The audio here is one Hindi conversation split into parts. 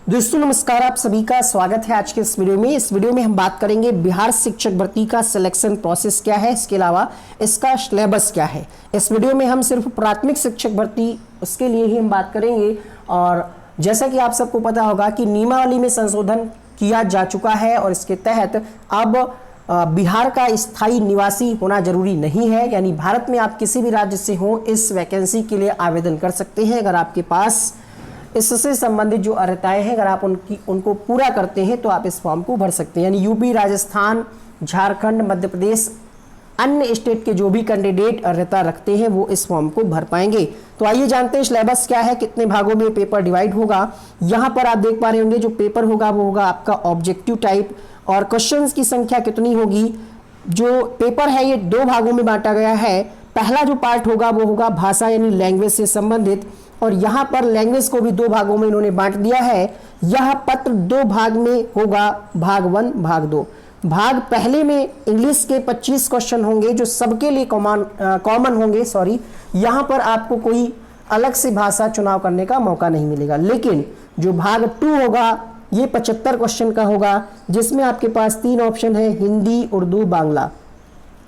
दोस्तों नमस्कार, आप सभी का स्वागत है आज के इस वीडियो में। इस वीडियो में हम बात करेंगे बिहार शिक्षक भर्ती का सिलेक्शन प्रोसेस क्या है, इसके अलावा इसका सिलेबस क्या है। इस वीडियो में हम सिर्फ प्राथमिक शिक्षक भर्ती उसके लिए ही हम बात करेंगे। और जैसा कि आप सबको पता होगा कि नियमावली में संशोधन किया जा चुका है और इसके तहत अब बिहार का स्थायी निवासी होना जरूरी नहीं है, यानी भारत में आप किसी भी राज्य से हो इस वैकेंसी के लिए आवेदन कर सकते हैं। अगर आपके पास इससे संबंधित जो अर्हताएं हैं अगर आप उनको पूरा करते हैं तो आप इस फॉर्म को भर सकते हैं। यानी यूपी, राजस्थान, झारखंड, मध्य प्रदेश, अन्य स्टेट के जो भी कैंडिडेट अर्हता रखते हैं वो इस फॉर्म को भर पाएंगे। तो आइए जानते हैं सिलेबस क्या है, कितने भागों में पेपर डिवाइड होगा। यहाँ पर आप देख पा रहे होंगे जो पेपर होगा वो होगा आपका ऑब्जेक्टिव टाइप और क्वेश्चंस की संख्या कितनी होगी। जो पेपर है ये दो भागों में बांटा गया है। पहला जो पार्ट होगा वो होगा भाषा यानी लैंग्वेज से संबंधित, और यहाँ पर लैंग्वेज को भी दो भागों में इन्होंने बांट दिया है। यह पत्र दो भाग में होगा, भाग 1 भाग 2। भाग पहले में इंग्लिश के 25 क्वेश्चन होंगे जो सबके लिए कॉमन होंगे। यहाँ पर आपको कोई अलग से भाषा चुनाव करने का मौका नहीं मिलेगा। लेकिन जो भाग 2 होगा ये 75 क्वेश्चन का होगा, जिसमें आपके पास 3 ऑप्शन है, हिंदी, उर्दू, बांग्ला।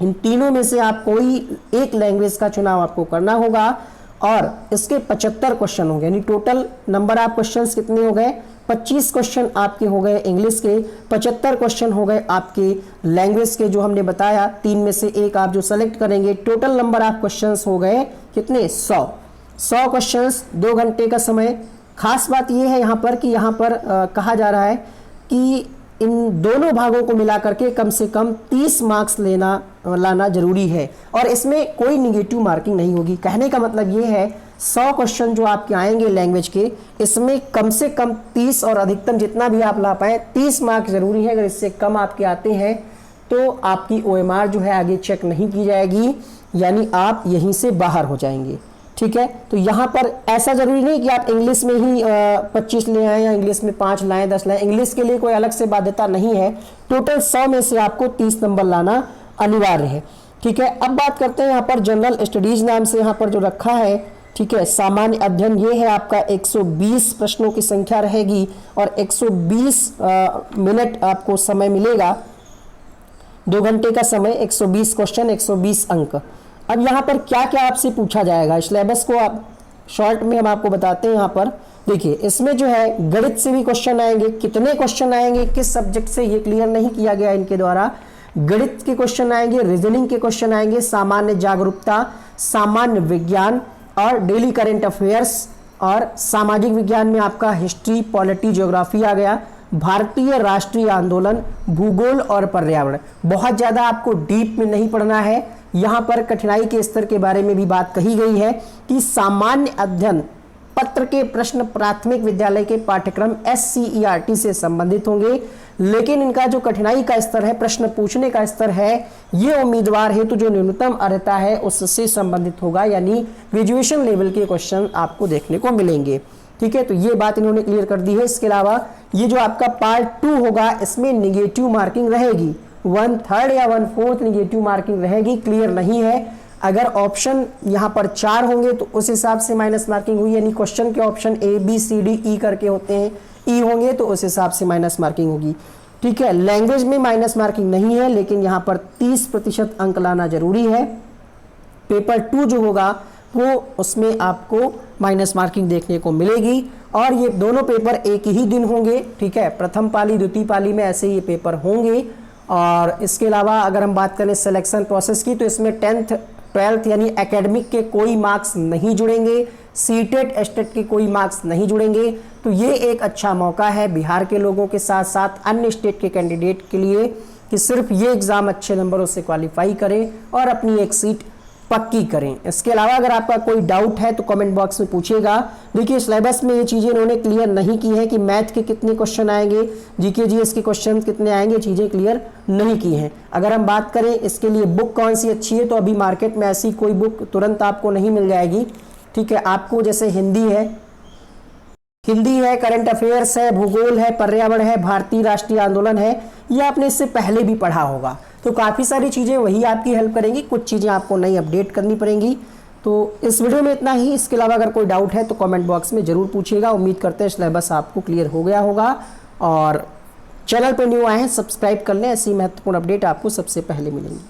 इन तीनों में से आप कोई एक लैंग्वेज का चुनाव आपको करना होगा और इसके 75 क्वेश्चन होंगे। यानी टोटल नंबर ऑफ क्वेश्चंस कितने हो गए, 25 क्वेश्चन आपके हो गए इंग्लिश के, 75 क्वेश्चन हो गए आपके लैंग्वेज के जो हमने बताया। 3 में से एक आप जो सेलेक्ट करेंगे। टोटल नंबर ऑफ क्वेश्चंस हो गए कितने, 100 क्वेश्चंस, 2 घंटे का समय। खास बात यह है यहाँ पर कि यहाँ पर कहा जा रहा है कि इन दोनों भागों को मिलाकर के कम से कम 30 मार्क्स लाना जरूरी है और इसमें कोई निगेटिव मार्किंग नहीं होगी। कहने का मतलब ये है 100 क्वेश्चन जो आपके आएंगे लैंग्वेज के, इसमें कम से कम 30 और अधिकतम जितना भी आप ला पाए 30 मार्क्स जरूरी है। अगर इससे कम आपके आते हैं तो आपकी OMR जो है आगे चेक नहीं की जाएगी, यानी आप यहीं से बाहर हो जाएंगे। ठीक है, तो यहाँ पर ऐसा जरूरी नहीं कि आप इंग्लिश में ही 25 ले आए या इंग्लिश में 5 लाएं, 10 लाएं। इंग्लिश के लिए कोई अलग से बाध्यता नहीं है। टोटल 100 में से आपको 30 नंबर लाना अनिवार्य है। ठीक है, अब बात करते हैं यहाँ पर जनरल स्टडीज नाम से यहाँ पर जो रखा है। ठीक है, सामान्य अध्ययन ये है आपका 120 प्रश्नों की संख्या रहेगी और 120 मिनट आपको समय मिलेगा, 2 घंटे का समय, 120 क्वेश्चन, 120 अंक। अब यहाँ पर क्या क्या आपसे पूछा जाएगा, सिलेबस को आप शॉर्ट में हम आपको बताते हैं। यहाँ पर देखिए, इसमें जो है गणित से भी क्वेश्चन आएंगे। कितने क्वेश्चन आएंगे, किस सब्जेक्ट से, ये क्लियर नहीं किया गया इनके द्वारा। गणित के क्वेश्चन आएंगे, रीजनिंग के क्वेश्चन आएंगे, सामान्य जागरूकता, सामान्य विज्ञान और डेली करेंट अफेयर्स, और सामाजिक विज्ञान में आपका हिस्ट्री, पॉलिटी, ज्योग्राफी आ गया, भारतीय राष्ट्रीय आंदोलन, भूगोल और पर्यावरण। बहुत ज्यादा आपको डीप में नहीं पढ़ना है। यहाँ पर कठिनाई के स्तर के बारे में भी बात कही गई है कि सामान्य अध्ययन पत्र के प्रश्न प्राथमिक विद्यालय के पाठ्यक्रम SCERT से संबंधित होंगे, लेकिन इनका जो कठिनाई का स्तर है, प्रश्न पूछने का स्तर है, ये उम्मीदवार हेतु जो न्यूनतम अर्हता है उससे संबंधित होगा। यानी ग्रेजुएशन लेवल के क्वेश्चन आपको देखने को मिलेंगे। ठीक है, तो ये बात इन्होंने क्लियर कर दी है। इसके अलावा ये जो आपका पार्ट 2 होगा इसमें निगेटिव मार्किंग रहेगी, 1/3 या 1/4 निगेटिव मार्किंग रहेगी। क्लियर नहीं है, अगर ऑप्शन यहाँ पर 4 होंगे तो उस हिसाब से माइनस मार्किंग हुई, यानी क्वेश्चन के ऑप्शन ABCDE करके होते हैं, E होंगे तो उस हिसाब से माइनस मार्किंग होगी। ठीक है, लैंग्वेज में माइनस मार्किंग नहीं है, लेकिन यहाँ पर 30% अंक लाना जरूरी है। पेपर 2 जो होगा वो उसमें आपको माइनस मार्किंग देखने को मिलेगी और ये दोनों पेपर एक ही दिन होंगे। ठीक है, प्रथम पाली, द्वितीय पाली में ऐसे ये पेपर होंगे। और इसके अलावा अगर हम बात करें सिलेक्शन प्रोसेस की, तो इसमें 10th 12th यानी एकेडमिक के कोई मार्क्स नहीं जुड़ेंगे, सीटेट एस्टेट के कोई मार्क्स नहीं जुड़ेंगे। तो ये एक अच्छा मौका है बिहार के लोगों के साथ साथ अन्य स्टेट के कैंडिडेट के लिए कि सिर्फ ये एग्ज़ाम अच्छे नंबरों से क्वालिफाई करें और अपनी एक सीट पक्की करें। इसके अलावा अगर आपका कोई डाउट है तो कमेंट बॉक्स में पूछिएगा। देखिए, सिलेबस में ये चीज़ें इन्होंने क्लियर नहीं की है कि मैथ के कितने क्वेश्चन आएंगे, GK GS के क्वेश्चन कितने आएंगे, चीज़ें क्लियर नहीं की हैं। अगर हम बात करें इसके लिए बुक कौन सी अच्छी है, तो अभी मार्केट में ऐसी कोई बुक तुरंत आपको नहीं मिल जाएगी। ठीक है, आपको जैसे हिंदी है, करंट अफेयर्स है, भूगोल है, पर्यावरण है, भारतीय राष्ट्रीय आंदोलन है, ये आपने इससे पहले भी पढ़ा होगा। तो काफ़ी सारी चीज़ें वही आपकी हेल्प करेंगी, कुछ चीज़ें आपको नई अपडेट करनी पड़ेंगी। तो इस वीडियो में इतना ही। इसके अलावा अगर कोई डाउट है तो कमेंट बॉक्स में ज़रूर पूछिएगा। उम्मीद करते हैं सिलेबस आपको क्लियर हो गया होगा, और चैनल पर न्यू आए हैं सब्सक्राइब कर लें, ऐसी महत्वपूर्ण अपडेट आपको सबसे पहले मिलेंगी।